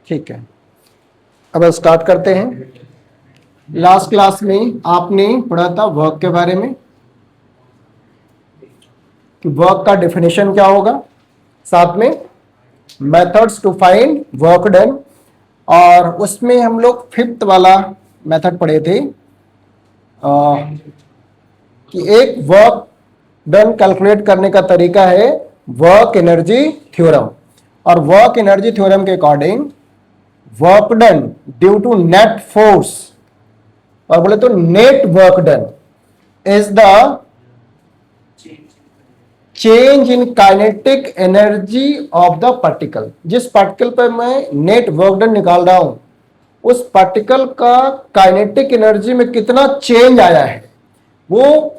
ठीक है, अब स्टार्ट करते हैं। लास्ट क्लास में आपने पढ़ा था वर्क के बारे में कि वर्क का डेफिनेशन क्या होगा, साथ में methods to find work done, और उसमें हम लोग फिफ्थ वाला मेथड पढ़े थे कि एक वर्क डन कैलकुलेट करने का तरीका है वर्क एनर्जी थ्योरम, और वर्क एनर्जी थ्योरम के according work done due to net force, और बोले तो net work done is the change in kinetic energy of the particle. जिस पार्टिकल पर मैं नेट वर्क डन निकाल रहा हूं उस पार्टिकल का काइनेटिक एनर्जी में कितना चेंज आया है, वो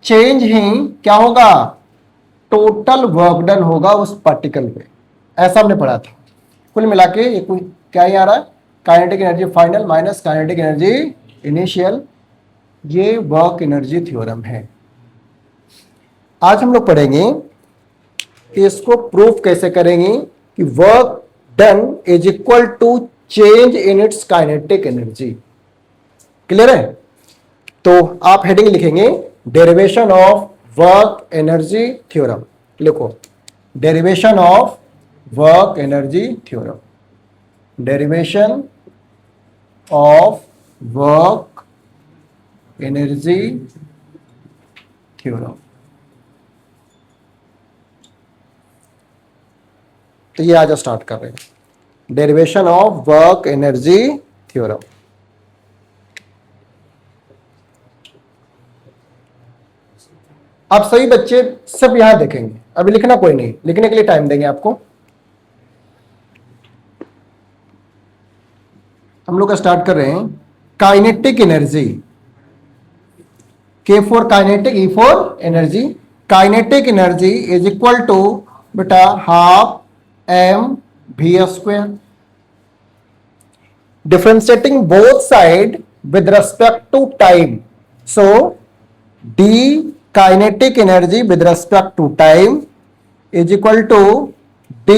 चेंज ही क्या होगा, टोटल वर्क डन होगा उस पार्टिकल पे। ऐसा हमने पढ़ा था। कुल मिला के ये क्या ही आ रहा है, kinetic energy final minus kinetic energy initial, ये वर्क एनर्जी थ्योरम है। आज हम लोग पढ़ेंगे कि इसको प्रूफ कैसे करेंगे कि work done is equal to change in its kinetic energy. Clear है? तो आप हेडिंग लिखेंगे derivation of work energy theorem. लिखो derivation of work energy theorem, derivation of work energy theorem. तो ये आज स्टार्ट कर रहे हैं derivation of work energy theorem. आप सभी बच्चे सब यहां देखेंगे, अभी लिखना कोई नहीं, लिखने के लिए टाइम देंगे आपको। हम लोग स्टार्ट कर रहे हैं kinetic energy, K for kinetic, E for energy. Kinetic energy is equal to बेटा half M we square, differentiating both side with respect to time, so d kinetic energy with respect to time is equal to d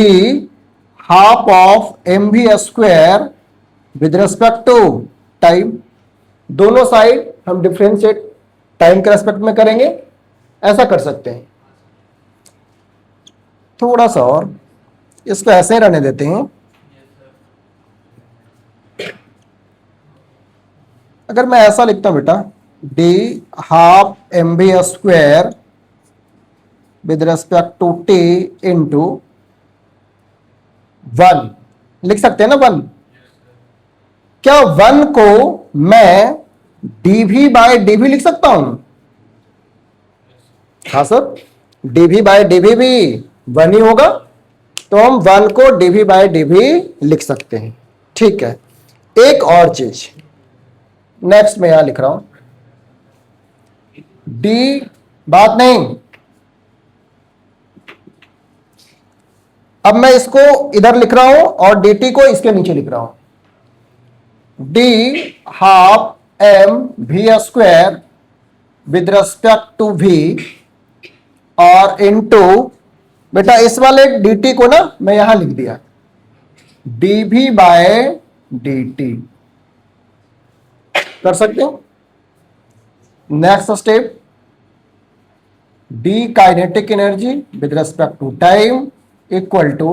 half of mv square with respect to time। दोनों side हम differentiate time के respect में करेंगे, ऐसा कर सकते हैं। थोड़ा सा और इसको ऐसे रहने देते हैं। अगर मैं ऐसा लिखता हूं बेटा d half m v square with respect to t into 1, लिख सकते हैं ना 1। क्या 1 को मैं डीवी बाय डीवी लिख सकता हूं? हाँ सर, डीवी बाय डीवी भी 1 ही होगा, तो हम 1 को डीवी बाय डीवी लिख सकते हैं। ठीक है, एक और चीज नेक्स्ट में यहां लिख रहा हूं डी, बात नहीं, अब मैं इसको इधर लिख रहा हूं और dt को इसके नीचे लिख रहा हूं। D half M we square with respect to v, और इनटू बेटा इस वाले dt को ना मैं यहां लिख दिया dv बाय dt, कर सकते हो। Next step d kinetic energy with respect to time equal to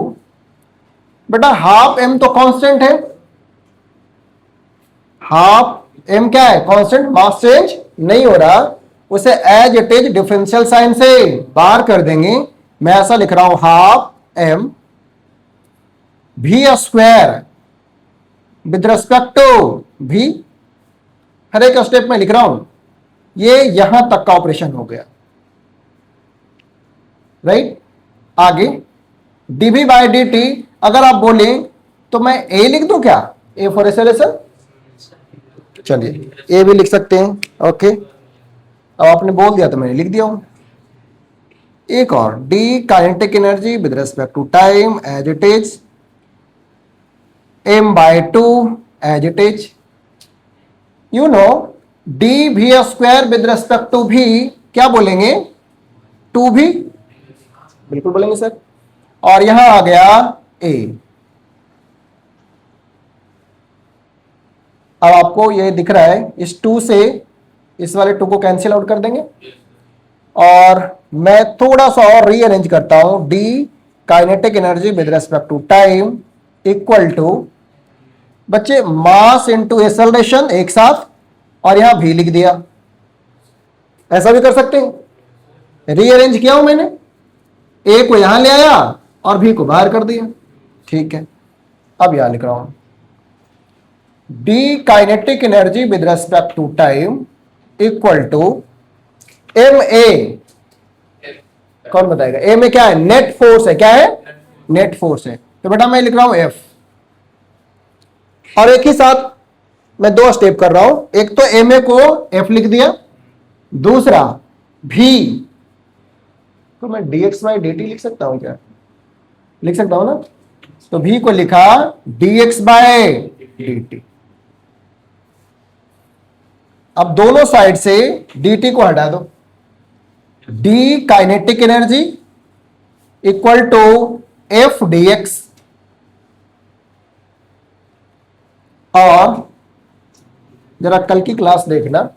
बेटा हाफ एम तो कांस्टेंट है, हाफ एम क्या है, कांस्टेंट, मास चेंज नहीं हो रहा, उसे as it is differential sign से बाहर कर देंगे। मैं ऐसा लिख रहा हूं half M we square with respect to v, हर एक स्टेप में लिख रहा हूं, ये यहां तक का ऑपरेशन हो गया, राइट। आगे dv बाय dt अगर आप बोले तो मैं a लिख दूं क्या, a फॉर एक्सेलरेशन, चलिए a भी लिख सकते हैं। ओके, अब आपने बोल दिया तो मैंने लिख दिया हूं। एक और d kinetic energy with respect to time as it is m by 2 as it is, you know d v square with respect to v क्या बोलेंगे, 2v, बिल्कुल बोलेंगे सर। और यहां आ गया a, अब आपको ये दिख रहा है, इस 2 से इस वाले 2 को कैंसिल आउट कर देंगे और मैं थोड़ा सा और रीअरेंज करता हूं, d kinetic energy with respect to time equal to बच्चे मास इनटू एक्सेलरेशन एक साथ, और यहां भी लिख दिया। ऐसा भी कर सकते हैं, रीअरेंज किया हूं मैंने, ए को यहां ले आया और भी को बाहर कर दिया। ठीक है, अब यहां लिख रहा हूं d kinetic energy with respect to time equal to m a, कौन बताएगा ए में क्या है, नेट फोर्स है, क्या है, नेट फोर्स है, तो बेटा मैं लिख रहा हूं एफ, और एक ही साथ मैं 2 स्टेप कर रहा हूं, एक तो एम ए को एफ लिख दिया, दूसरा भी तो मैं dx बाई dt लिख सकता हूं क्या, लिख सकता हूं ना, तो भी को लिखा dx बाय dt। अब दोनों साइड से dt को हटा दो, d kinetic energy equal to f dx, और जरा कल की क्लास देखना,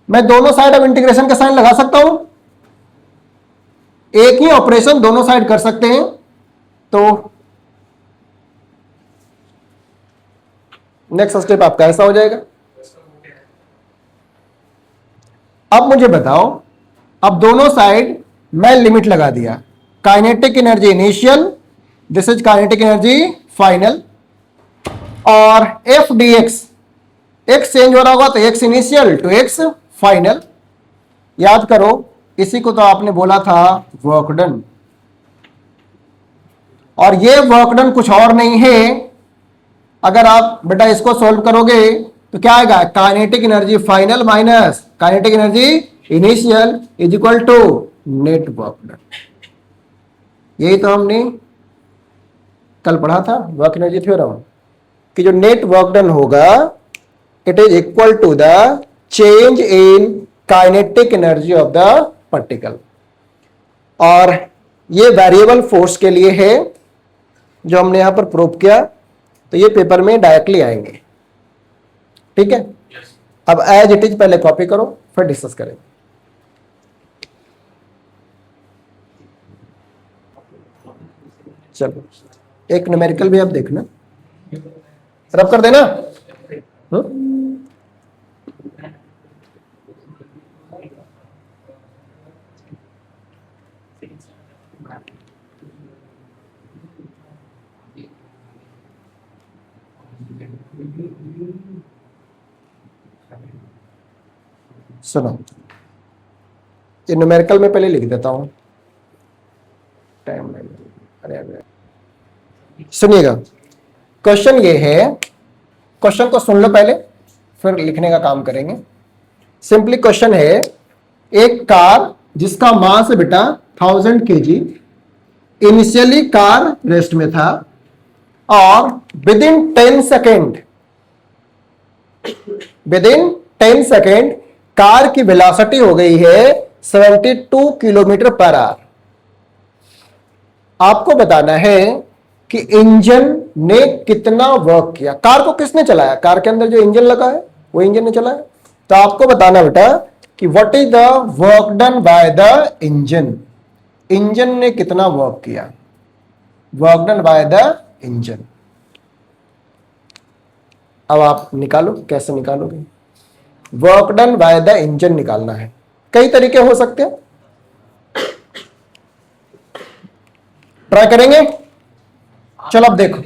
मैं दोनों साइड अब इंटीग्रेशन का साइन लगा सकता हूं, एक ही ऑपरेशन दोनों साइड कर सकते हैं, तो नेक्स्ट स्टेप आपका ऐसा हो जाएगा। अब मुझे बताओ, अब दोनों साइड मैं लिमिट लगा दिया, kinetic energy initial, this is kinetic energy final, और F D X, X change हो रहा होगा तो X initial to X final, याद करो इसी को तो आपने बोला था वर्क डन, और ये वर्क डन कुछ और नहीं है, अगर आप बेटा इसको सॉल्व करोगे तो क्या आएगा, kinetic energy final minus kinetic energy initial is equal to net work done. यही तो हमने कल पढ़ा था वर्क एनर्जी थ्योरम, कि जो नेट वर्क डन होगा it is equal to the change in kinetic energy of the particle, और ये वेरिएबल फोर्स के लिए है जो हमने यहां पर प्रूव किया, तो ये पेपर में डायरेक्टली आएंगे। ठीक है, अब एज इट इज पहले कॉपी करो फिर डिस्कस करें। चलो एक न्यूमेरिकल भी आप देखना, रब कर देना। सुनो, ये न्यूमेरिकल में पहले लिख देता हूं, टाइम अरे सुनिएगा, क्वेश्चन ये है, क्वेश्चन को सुन लो पहले फिर लिखने का काम करेंगे। सिंपली क्वेश्चन है, एक कार जिसका मास है बेटा 1000 kg, इनिशियली कार रेस्ट में था और विदिन 10 सेकेंड कार की वेलोसिटी हो गई है 72 किलोमीटर पर आवर। आपको बताना है कि इंजन ने कितना वर्क किया, कार को किसने चलाया, कार के अंदर जो इंजन लगा है वो इंजन ने चलाया, तो आपको बताना बेटा कि what is the work done by the engine, engine ने कितना वर्क किया, work done by the engine. अब आप निकालो, कैसे निकालोगे, work done by the engine निकालना है, कई तरीके हो सकते हैं, ट्राई करेंगे। चलो अब देखो,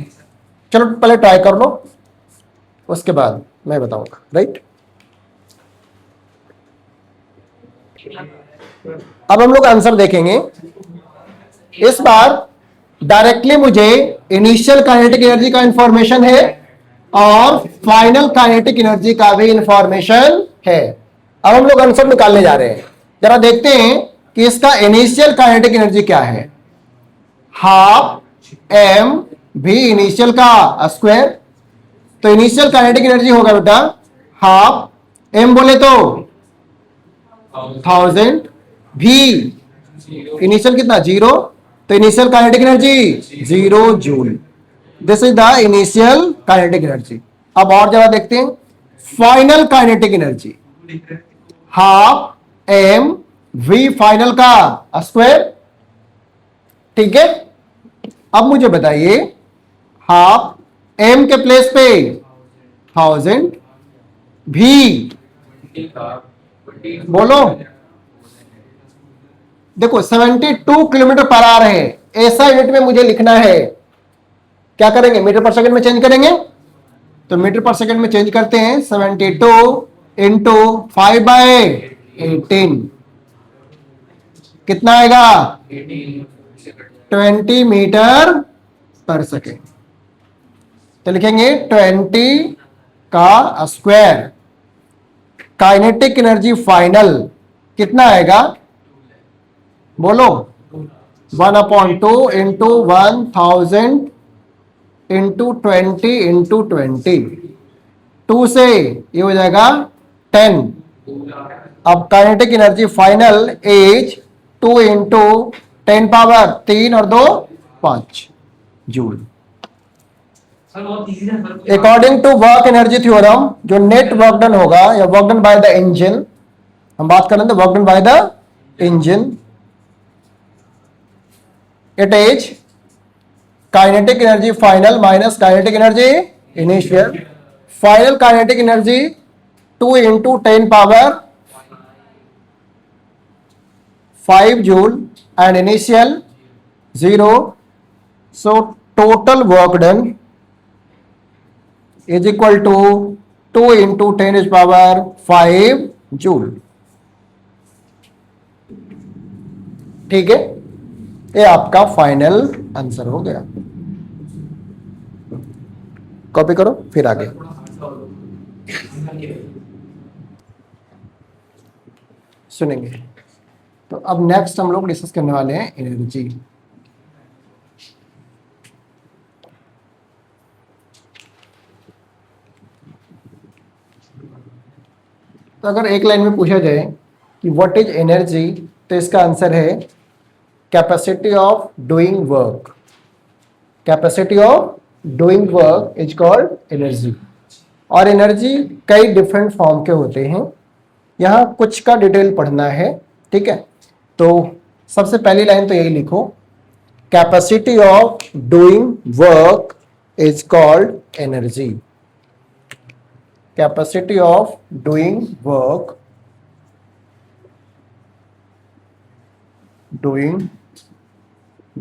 चलो पहले ट्राई कर लो उसके बाद मैं बताऊंगा, राइट। अब हम लोग आंसर देखेंगे, इस बार डायरेक्टली मुझे इनिशियल काइनेटिक एनर्जी का इंफॉर्मेशन है और फाइनल काइनेटिक एनर्जी का भी इंफॉर्मेशन है। अब हम लोग आंसर निकालने जा रहे हैं, जरा देखते हैं कि इसका इनिशियल काइनेटिक एनर्जी क्या है, हाफ एम भी इनिशियल का स्क्वायर, तो इनिशियल काइनेटिक एनर्जी होगा बेटा हाफ एम बोले तो 1000, भी इनिशियल कितना 0, तो initial kinetic energy 0 joule, this is the initial kinetic energy. अब और जरा देखते हैं, final kinetic energy half M v final का स्क्वायर। ठीक है, अब मुझे बताइए हाफ एम के प्लेस पे 1000 भी, बोलो। देखो 72 किलोमीटर पर आवर है, ऐसा यूनिट में मुझे लिखना है। क्या करेंगे, मीटर पर सेकंड में चेंज करेंगे, तो मीटर पर सेकंड में चेंज करते हैं। 72 इंटू 5/18 कितना आएगा, 20 मीटर पर सेकेंड। तो लिखेंगे 20 का स्क्वायर। काइनेटिक एनर्जी फाइनल कितना आएगा, बोलो। 1/2 इंटू 1000 इंटू 20 इंटू 20, 2 से ये हो जाएगा 10। अब kinetic energy final as 2 into 10 power 3 और 2 5 joule. According to work energy theorem, जो नेट वर्क डन होगा या work done by the engine, हम बात कर रहे थे work done by the engine, it is kinetic energy final minus kinetic energy initial. Final kinetic energy 2 into 10 power 5 joule and initial 0। So total work done is equal to 2 into 10 is power 5 joule. ठीक है, ये आपका final answer हो गया। Copy करो फिर आगे सुनेंगे। तो अब नेक्स्ट हम लोग डिस्कस करने वाले हैं एनर्जी। तो अगर एक लाइन में पूछा जाए कि व्हाट इज एनर्जी, तो इसका आंसर है capacity of doing work. Capacity of doing work is called energy. और एनर्जी कई डिफरेंट फॉर्म के होते हैं, यहाँ कुछ का डिटेल पढ़ना है। ठीक है, तो सबसे पहली लाइन तो यही लिखो, capacity of doing work is called energy. Capacity of doing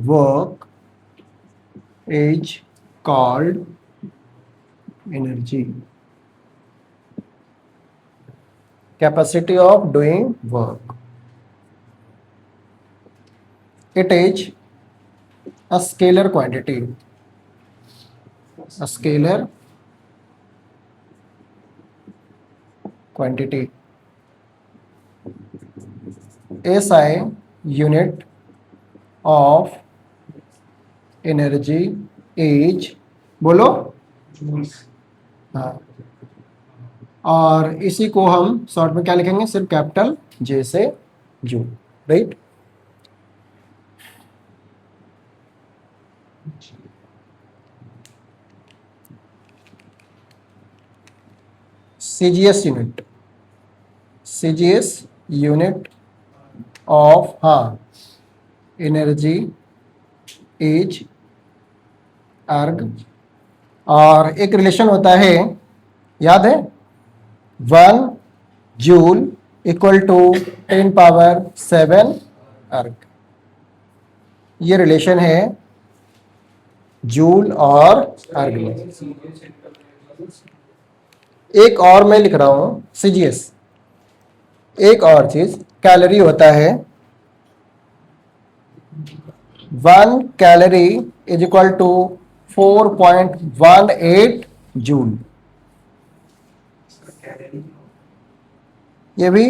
work is called energy. Capacity of doing work, it is a scalar quantity, a scalar quantity, SI unit of energy is, बोलो। हाँ, और इसी को हम short में क्या लिखेंगे, सिर्फ कैपिटल जे से joule, right. CGS unit of, हाँ, एनर्जी इज अर्ग। और एक रिलेशन होता है, याद है, 1 जूल इक्वल टू 10 पावर 7 अर्ग। ये रिलेशन है जूल और अर्ग में। एक और मैं लिख रहा हूं CGS, एक और चीज कैलोरी होता है। 1 calorie is equal to 4.18 joule. ये भी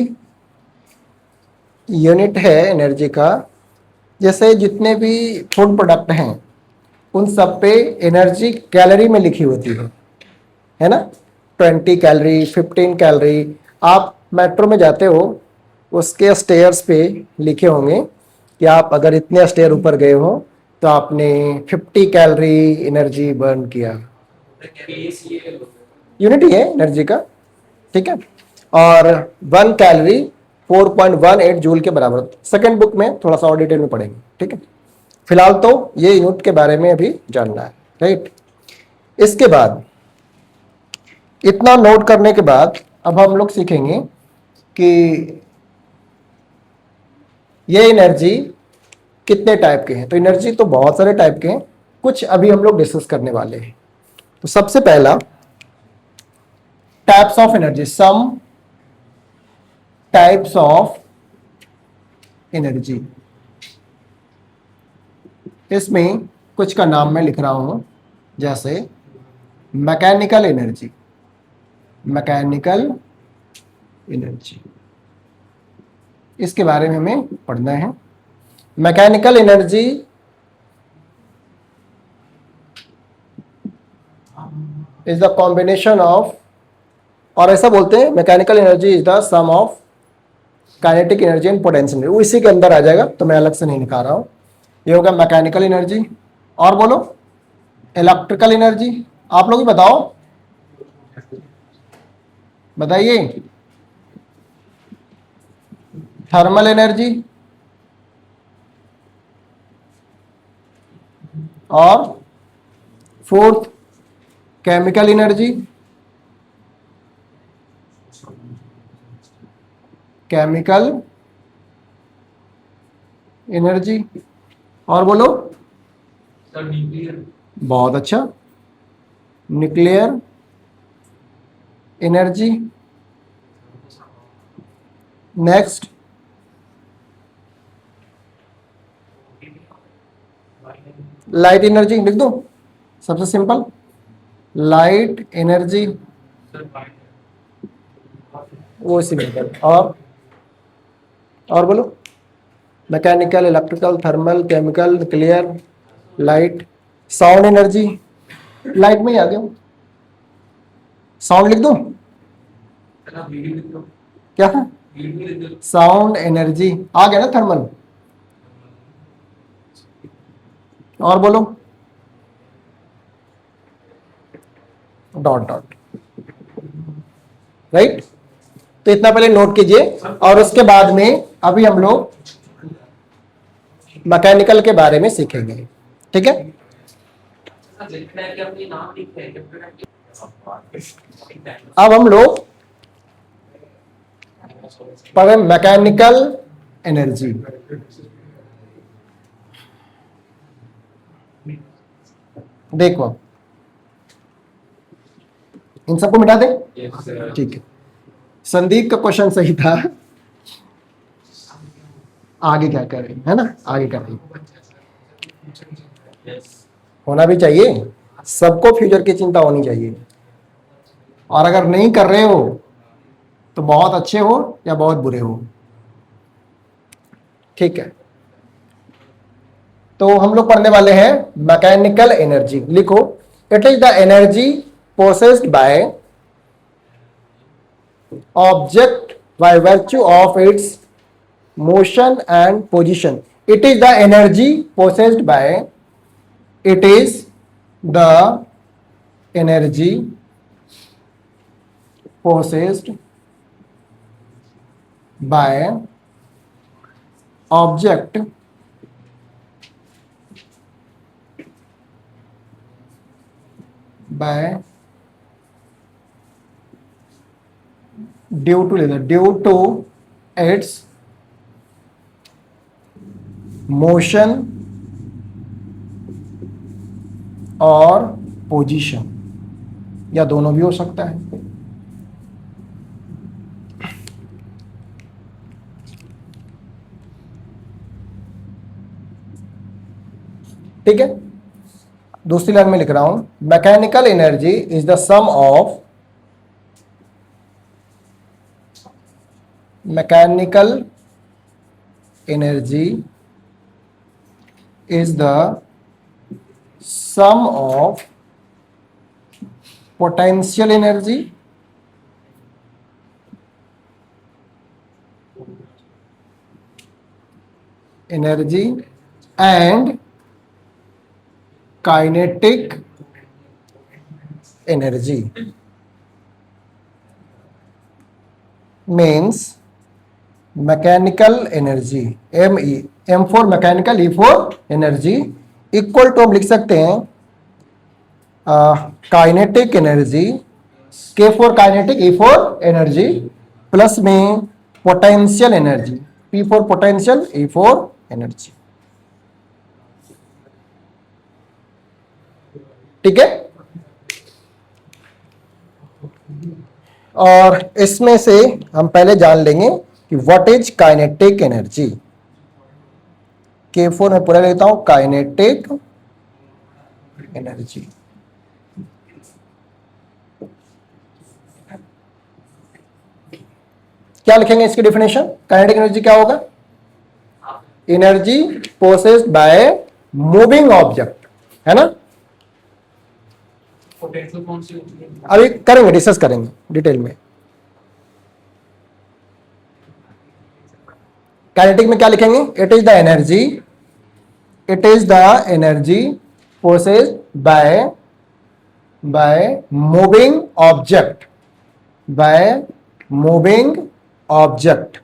यूनिट है एनर्जी का। जैसे जितने भी फूड प्रोडक्ट हैं उन सब पे एनर्जी कैलोरी में लिखी होती है ना। 20 कैलोरी, 15 कैलोरी। आप मेट्रो में जाते हो, उसके स्टेयर्स पे लिखे होंगे कि आप अगर इतने स्टेयर ऊपर गए हो तो आपने 50 कैलोरी एनर्जी बर्न किया। यूनिट ही है एनर्जी का, ठीक है। और 1 कैलोरी 4.18 जूल के बराबर। सेकंड बुक में थोड़ा सा और डिटेल में पढ़ेंगे, ठीक है। फिलहाल तो ये यूनिट के बारे में अभी जानना है, राइट। इसके बाद इतना नोट करने के बाद अब हम लोग सीखेंगे कि ये एनर्जी कितने टाइप के हैं। तो एनर्जी तो बहुत सारे टाइप के हैं, कुछ अभी हम लोग डिस्कस करने वाले हैं। तो सबसे पहला types of energy, some types of energy. इसमें कुछ का नाम मैं लिख रहा हूं, जैसे मैकेनिकल एनर्जी, मैकेनिकल एनर्जी, इसके बारे में हमें पढ़ना है। Mechanical energy is the combination of, और ऐसा बोलते हैं mechanical energy is the sum of kinetic energy and potential energy. वो इसी के अंदर आ जाएगा, तो मैं अलग से नहीं निकाल रहा हूं। ये होगा मैकेनिकल एनर्जी। और बोलो इलेक्ट्रिकल एनर्जी, आप लोग ही बताओ, बताइए। थर्मल एनर्जी, और fourth chemical energy, chemical energy. और बोलो, बहुत अच्छा, nuclear energy. Next light energy, लिख दो सबसे सिंपल, लाइट एनर्जी, वो सिंपल। और बोलो, mechanical, electrical, thermal, chemical, nuclear, light. Sound energy, light में ही आ गया, साउंड लिख दो, क्या है, साउंड एनर्जी आ गया ना, थर्मल। और बोलो, डॉट डॉट, राइट। तो इतना पहले नोट कीजिए, और उसके बाद में अभी हम लोग मैकेनिकल के बारे में सीखेंगे, ठीक है। अब हम लोग पढ़े मैकेनिकल एनर्जी। देखो इन सबको मिटा दे, ठीक है। संदीप का क्वेश्चन सही था, आगे क्या कर रही है ना, आगे कर रही होना भी चाहिए, सबको फ्यूचर की चिंता होनी चाहिए। और अगर नहीं कर रहे हो तो बहुत अच्छे हो या बहुत बुरे हो, ठीक है। तो हम लोग पढ़ने वाले हैं मैकेनिकल एनर्जी। लिखो, it is the energy possessed by object by virtue of its motion and position. It is the energy possessed bye, it is the energy possessed by object by due to its motion और position, या दोनों भी हो सकता है। ठीक है, दूसरी लाइन में लिख रहा हूं, mechanical energy is the sum of, mechanical energy is the sum of potential energy and kinetic energy. Means mechanical energy, M for mechanical, E for energy, equal to हम लिख सकते हैं kinetic energy, K for kinetic, E for energy, plus में potential energy, P for potential, E for energy. ठीक है। और इसमें से हम पहले जान लेंगे कि व्हाट इज काइनेटिक एनर्जी। के फोर में पूरा लेता हूं, काइनेटिक एनर्जी। क्या लिखेंगे इसकी डेफिनेशन? काइनेटिक एनर्जी क्या होगा? Energy possessed by moving object, है ना। पोटेंशियल कौन सी होती है? अभी करेंगे, डिस्कस करेंगे डिटेल में। काइनेटिक में क्या लिखेंगे? It is the energy, it is the energy possessed by moving object, by moving object,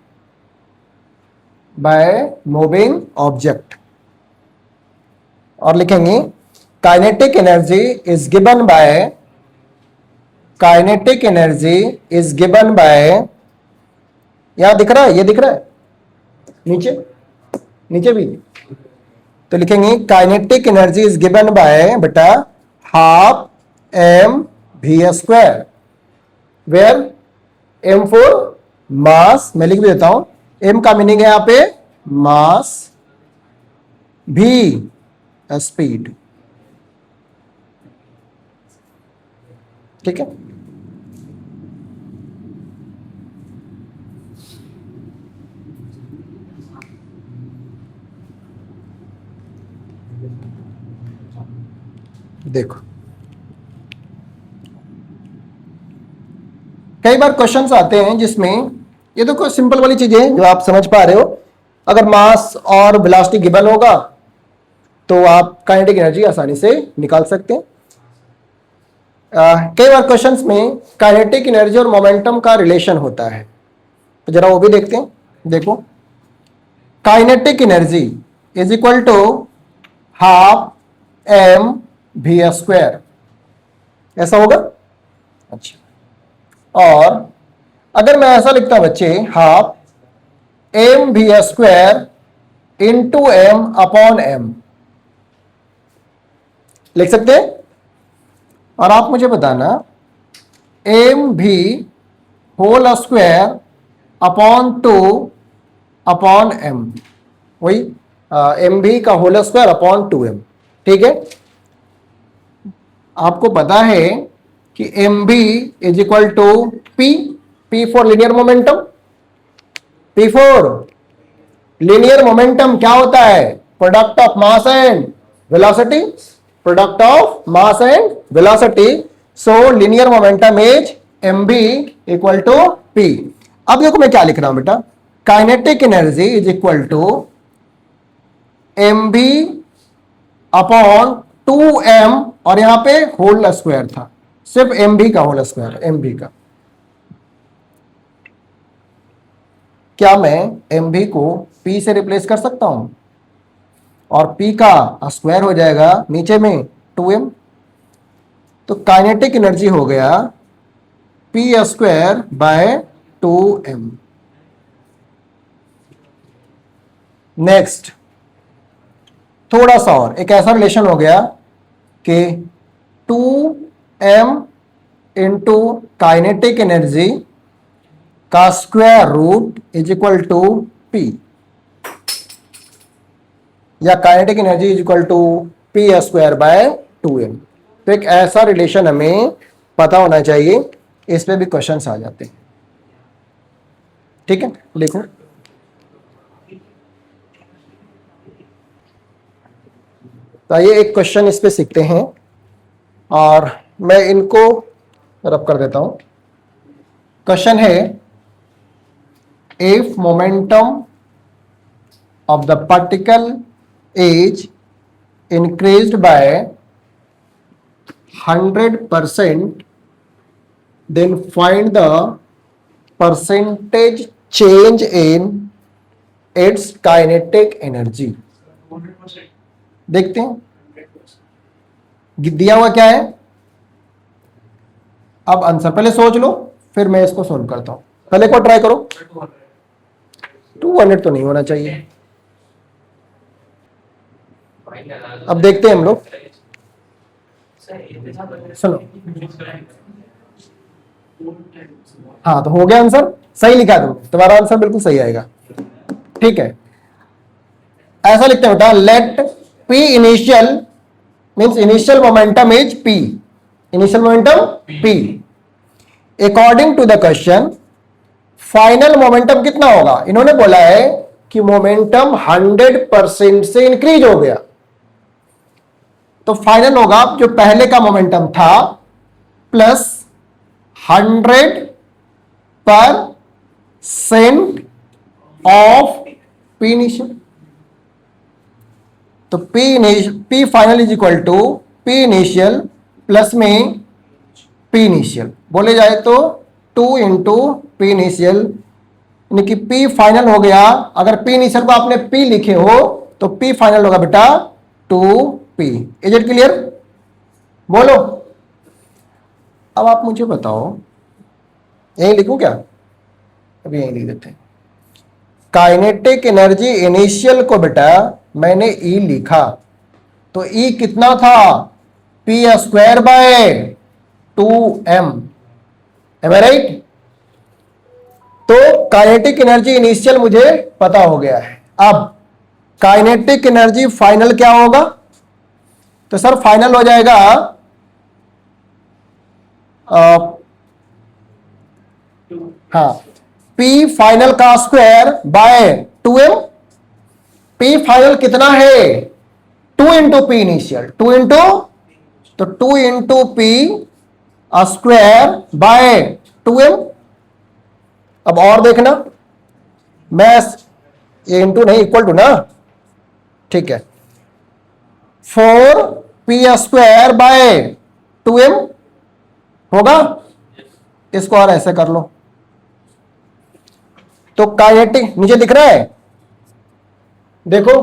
by moving object. और लिखेंगे kinetic energy is given bye, kinetic energy is given bye, यहां दिख रहा है, ये दिख रहा है नीचे, नीचे भी तो लिखेंगे kinetic energy is given by बेटा half M we square, where M for mass, मैं लिख भी देता हूं, एम का मीनिंग है यहां पे मास, भी स्पीड। ठीक है। देखो कई बार क्वेश्चंस आते हैं जिसमें, ये तो कोई सिंपल वाली चीजें हैं जो आप समझ पा रहे हो। अगर मास और वेलोसिटी गिवन होगा तो आप काइनेटिक एनर्जी आसानी से निकाल सकते हैं। कई बार क्वेश्चंस में काइनेटिक एनर्जी और मोमेंटम का रिलेशन होता है, तो जरा वो भी देखते हैं। देखो kinetic energy is equal to half M we square, ऐसा होगा। अच्छा, और अगर मैं ऐसा लिखता बच्चे half M we square into m upon m, लिख सकते हैं। और आप मुझे बताना m v whole square upon two upon m, वही एम भी का whole square upon two m. ठीक है। आपको पता है कि m v is equal to p, p for linear momentum, p for linear momentum क्या होता है? Product of mass and velocity, product of mass and velocity. So linear momentum is m v equal to p. अब देखो मैं क्या लिख रहा हूं बेटा, kinetic energy is equal to m v upon two m, और यहां पे होल स्क्वायर था, सिर्फ एम बी का होल स्क्वायर, एम बी का। क्या मैं एम बी को पी से रिप्लेस कर सकता हूं? और पी का स्क्वायर हो जाएगा नीचे में 2m, तो काइनेटिक एनर्जी हो गया P square by 2m। Next थोड़ा सा और एक ऐसा रिलेशन हो गया कि 2m इंटू काइनेटिक एनर्जी का square root is equal to P, या kinetic energy is equal to P square by 2m। तो एक ऐसा रिलेशन हमें पता होना चाहिए, इस पे भी क्वेश्चंस आ जाते हैं। ठीक है, लिखो तो आइए एक क्वेश्चन इस पे सीखते हैं, और मैं इनको रब कर देता हूं। क्वेश्चन है if momentum of the particle is increased by 100%, then find the percentage change in its kinetic energy. देखते हैं दिया हुआ क्या है। अब आंसर पहले सोच लो, फिर मैं इसको सोल्व करता हूं। पहले को ट्राई करो। 200 तो नहीं होना चाहिए। अब देखते हैं हम लोग। सुनो, हाँ तो हो गया आंसर, सही लिखा तुमने, तुम्हारा आंसर बिल्कुल सही आएगा। ठीक है, ऐसा लिखते हैं बेटा, let p initial means initial momentum is p, initial momentum p. According to the question final momentum कितना होगा। इन्होंने बोला है कि मोमेंटम 100% से इंक्रीज हो गया, तो फाइनल होगा जो पहले का मोमेंटम था प्लस 100% ऑफ पी इनिशियल। तो p final is equal to p initial plus में पी इनिशियल, बोले जाए तो 2 इंटू पी इनिशियल, यानी कि पी फाइनल हो गया। अगर पी इनिशियल को आपने पी लिखे हो तो पी फाइनल होगा बेटा 2p। Is it clear? बोलो। अब आप मुझे बताओ, यही लिखूं क्या? अभी यही लिख देते हैं। काइनेटिक एनर्जी इनिशियल को बेटा मैंने E लिखा, तो E कितना था? P square by 2m, am I right? तो काइनेटिक एनर्जी इनिशियल मुझे पता हो गया है। अब काइनेटिक एनर्जी फाइनल क्या होगा? तो सर फाइनल हो जाएगा हाँ, पी फाइनल का square by 2m। P final कितना है? 2 इंटू पी इनिशियल, 2 इंटू, तो 2 into P square by 2m। अब और देखना, मैं ये इंटू नहीं इक्वल टू ना, ठीक है, 4p स्क्वायर बाय 2m होगा। इसको और ऐसे कर लो, तो काइनेटिक नीचे दिख रहा है, देखो,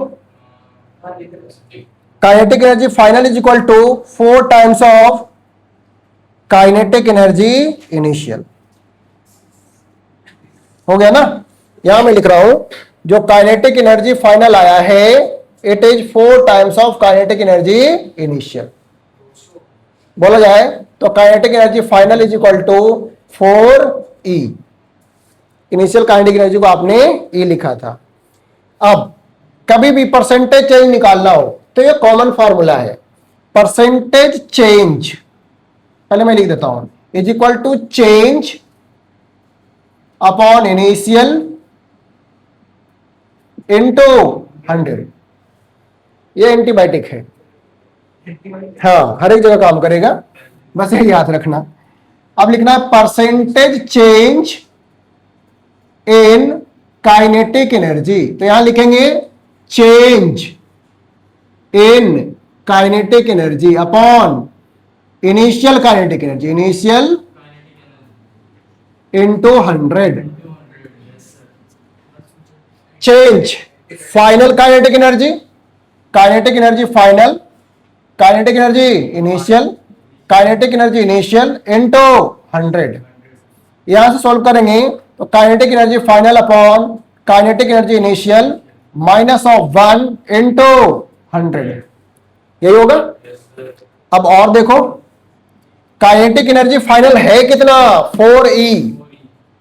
kinetic energy final is equal to 4 times of kinetic energy initial. हो गया ना? यहां मैं लिख रहा हूं जो काइनेटिक एनर्जी फाइनल आया है it is 4 times of kinetic energy initial. बोला जाए तो kinetic energy final is equal to 4e। Initial kinetic energy को आपने E लिखा था। अब कभी भी परसेंटेज चेंज निकालना हो तो ये कॉमन फॉर्मूला है, परसेंटेज चेंज, पहले मैं लिख देता हूं, is equal to change upon initial into 100। ये एंटीबायोटिक है, हाँ हर एक जगह काम करेगा, बस ये याद रखना। अब लिखना है percentage change in kinetic energy, तो यहां लिखेंगे change in kinetic energy upon initial kinetic energy, initial into 100। Change final kinetic energy, kinetic energy final, kinetic energy initial, kinetic energy initial into 100। यहां से सॉल्व करेंगे तो kinetic energy final upon kinetic energy initial minus of 1 into 100, यही होगा। अब और देखो, kinetic energy final है कितना? 4e,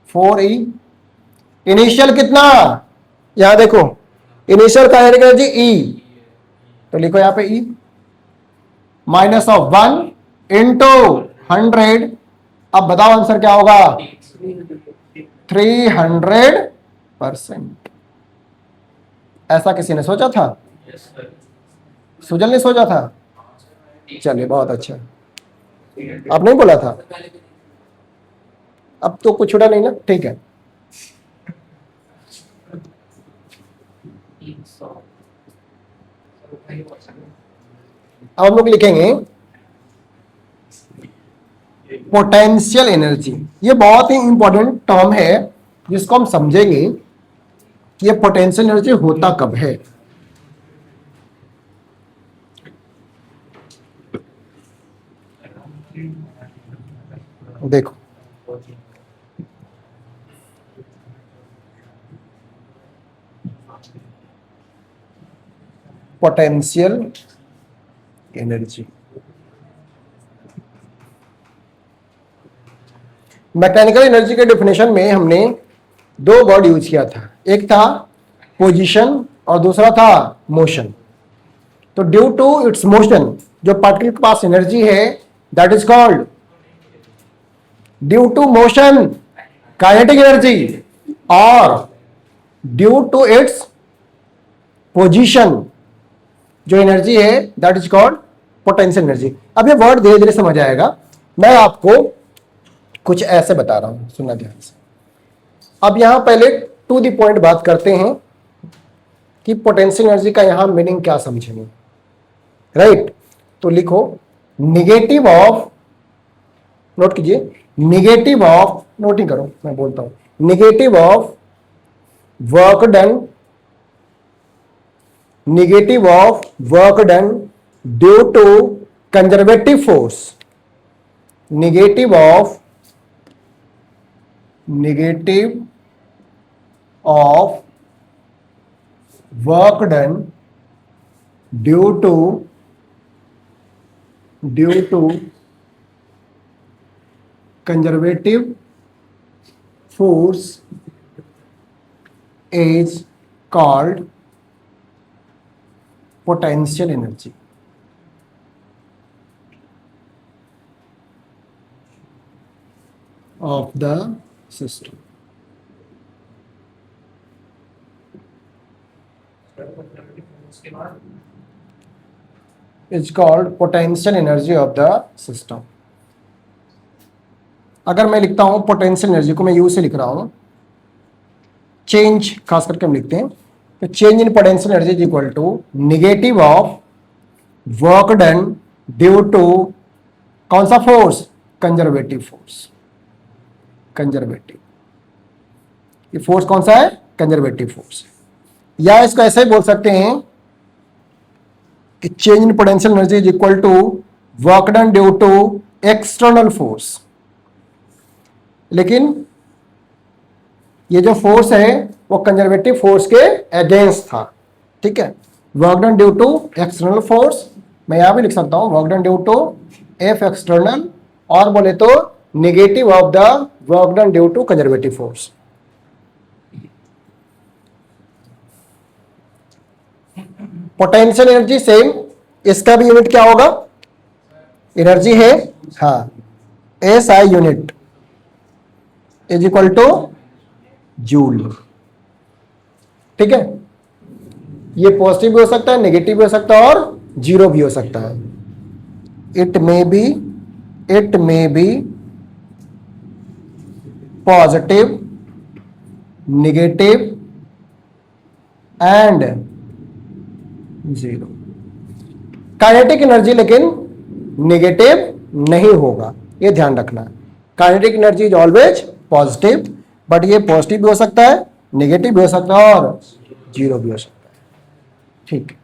4e। इनिशियल कितना? यहां देखो, इनिशियल काइनेटिक एनर्जी E, तो लिखो यहां पे E माइनस ऑफ 1 इंटू 100। अब बताओ आंसर क्या होगा? 300%। ऐसा किसी ने सोचा था? सुजल ने सोचा था? चलिए बहुत अच्छा, आप नहीं बोला था, अब तो कुछ छुड़ा नहीं ना, ठीक है। अब हम लोग लिखेंगे पोटेंशियल एनर्जी, ये बहुत ही इंपॉर्टेंट टर्म है जिसको हम समझेंगे कि ये पोटेंशियल एनर्जी होता कब है। देखो पोटेंशियल एनर्जी, मैकेनिकल एनर्जी के डेफिनेशन में हमने दो वर्ड यूज किया था, एक था पोजीशन और दूसरा था मोशन। तो ड्यू टू इट्स मोशन जो पार्टिकल के पास एनर्जी है that is called due to motion kinetic energy, और ड्यू टू इट्स पोजीशन जो एनर्जी है that is called potential energy. अब ये वर्ड धीरे धीरे समझ आएगा, मैं आपको कुछ ऐसे बता रहा हूं, सुनना ध्यान से। अब यहां पहले टू द पॉइंट बात करते हैं कि पोटेंशियल एनर्जी का यहां मीनिंग क्या समझेंगे, राइट? तो लिखो निगेटिव ऑफ, नोट कीजिए, निगेटिव ऑफ, नोटिंग करो मैं बोलता हूं, negative of work done, negative of work done due to conservative force, negative of work done due to conservative force is called potential energy. Of the system. It's called potential energy of the system. अगर मैं लिखता हूं potential energy को, मैं you से लिख रहा हूं, चेंज खास करके हम लिखते हैं, तो change in potential energy is equal to negative of work done due to कौन सा फोर्स? Conservative force. कंजर्वेटिव, ये फोर्स कौन सा है? Conservative force. या इसको ऐसे ही बोल सकते हैं कि change in potential energy is equal to work done due to external force. लेकिन ये जो फोर्स है वो कंजर्वेटिव फोर्स के अगेंस्ट था, ठीक है? Work done due to external force, मैं यहां भी लिख सकता हूं work done due to F external, और बोले तो negative of the work done due to conservative force. Potential energy same, इसका भी यूनिट क्या होगा? एनर्जी है, हाँ, S I unit is equal to joule, ठीक है? ये पॉजिटिव भी हो सकता है, नेगेटिव भी हो सकता है, और जीरो भी हो सकता है। It may be positive, negative and zero. Kinetic energy लेकिन नेगेटिव नहीं होगा, ये ध्यान रखना। Kinetic energy is always positive, but ये पॉजिटिव भी हो सकता है, नेगेटिव भी हो सकता है, और जीरो भी हो सकता है, ठीक है?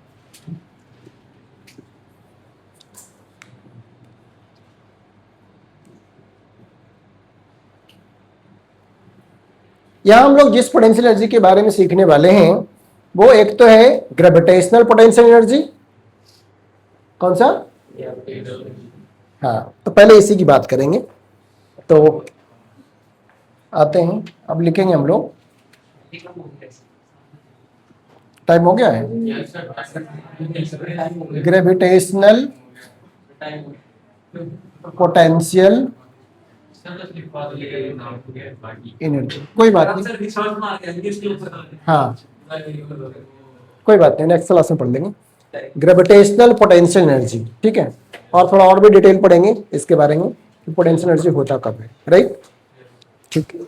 यहां हम लोग जिस पोटेंशियल एनर्जी के बारे में सीखने वाले हैं वो एक तो है ग्रेविटेशनल पोटेंशियल एनर्जी। कौन सा? हाँ, तो पहले इसी की बात करेंगे। तो आते हैं, अब लिखेंगे हम लोग, टाइम हो गया है। ग्रेविटेशनल पोटेंशियल एनर्जी, कोई बात नहीं, हाँ कोई बात नहीं, नेक्स्ट क्लास में पढ़ लेंगे ग्रेविटेशनल पोटेंशियल एनर्जी, ठीक है? और थोड़ा और भी डिटेल पढ़ेंगे इसके बारे में कि पोटेंशियल एनर्जी होता कब है, राइट? ठीक है।